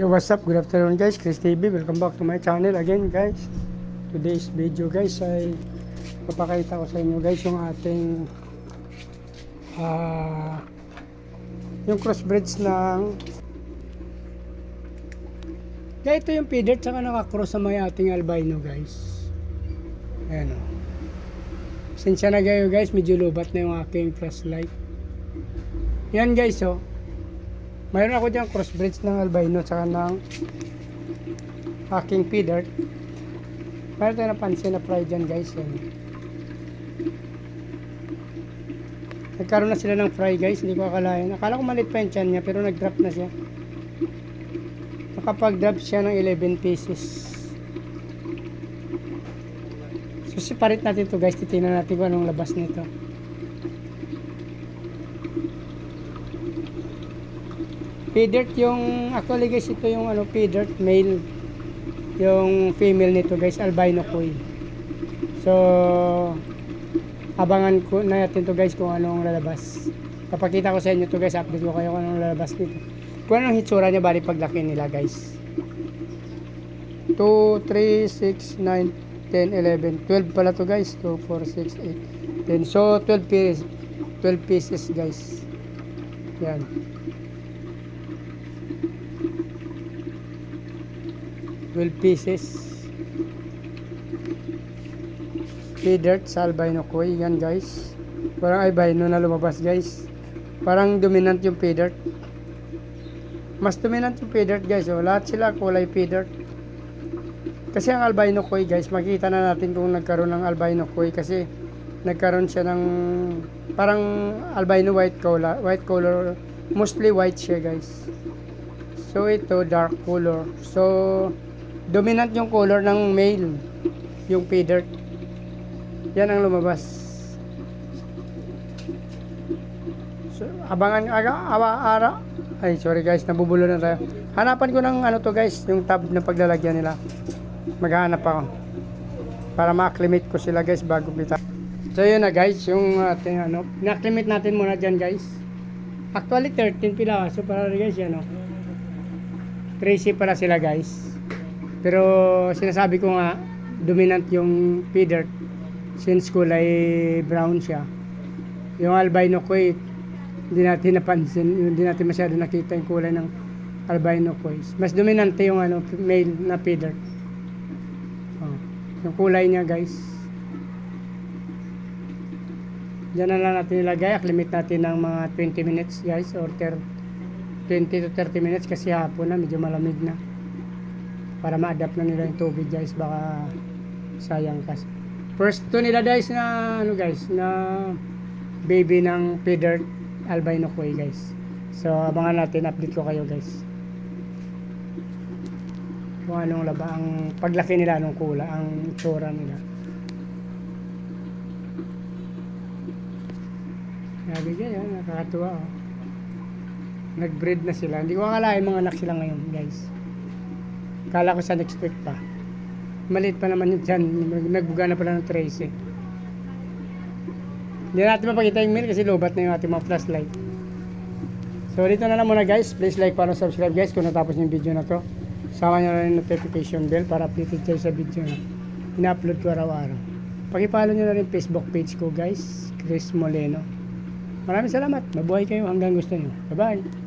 Yo, what's up? Good afternoon guys, Chris TV. Welcome back to my channel again guys. Today's video guys ay papakita ko sa inyo guys yung ating yung crossbreeds ng ito yung feeder tsaka nakakross sa may ating albino guys. Ayan o. Sinsya na kayo guys, medyo lubat na yung aking flashlight. Yan guys o. Mayroon ako dyan crossbreeds ng albino tsaka ng aking feeder. Mayroon tayo napansin na fry dyan guys. Yan. Nagkaroon na sila ng fry guys, hindi ko akalain. Akala ko maliit pa yung tiyan niya pero nag-drop na siya. Nakapag-drop siya ng 11 pieces. So separate natin to guys, titingnan natin kung anong labas nito. Feeder yung actually guys, ito yung feeder male, yung female nito guys, albino koi. So abangan ko na natin to guys kung anong lalabas. Papakita ko sa inyo to guys, update ko kayo kung anong lalabas nito, kung anong hitsura niya bali paglaki nila guys. 2, 3, 6, 9, 10, 11, 12 pala to guys. 2, 4, 6, 8, 10. So 12 pieces guys. Yan. Pieces feeder sa albino koi. Yan guys, parang albino na lumabas guys. Parang dominant yung feeder, mas dominant yung feeder guys. So lahat sila kulay feeder. Kasi ang albino koi guys, makita na natin kung nagkaroon ng albino koi kasi nagkaroon siya ng parang albino white color, mostly white siya guys. So ito dark color, so dominant yung color ng male, yung feeder. Yan ang lumabas. So, abangan ay sorry guys, nabubulo na tayo. Hanapan ko ng to guys, yung tab na paglalagyan nila. Maghanap ako para ma-acclimate ko sila guys bago kita. So yun na guys, yung ating na-acclimate natin muna dyan guys. Actually 13 pila, so para guys yan 13 pala sila guys. Pero sinasabi ko nga, dominant yung feeder since kulay brown siya. Yung albino koi, hindi natin napansin, hindi natin masyado nakita yung kulay ng albino koi. Mas dominante yung male na feeder. Yung kulay niya guys. Diyan na lang natin ilagay. Acclimate natin ng mga 20 minutes guys, or 20 to 30 minutes kasi hapon na, medyo malamig na, para ma-adapt na nila yung tubig guys. Baka sayang kasi. First to nila guys na guys, na baby ng feeder albino koi guys. So abangan natin, update ko kayo guys kung anong laba ang paglaki nila, anong kula, ang tsura nila. Sabi yan, nakakatuwa Nag-breed na sila. Hindi ko akalain mga anak sila ngayon guys. Kala ko sa expect pa. Maliit pa naman yun dyan. Nagbuga na pala ng 13. Hindi natin mapakita yung male kasi lobat na yung ating mga flashlight. So dito na lang muna guys. Please like, follow, subscribe guys kung natapos yung video na to. Sama nyo na rin notification bell para updated kayo sa video na ina-upload ko araw-araw. Pakipollow nyo na rin Facebook page ko guys, Chris Moleno. Maraming salamat. Mabuhay kayo hanggang gusto nyo. Bye bye.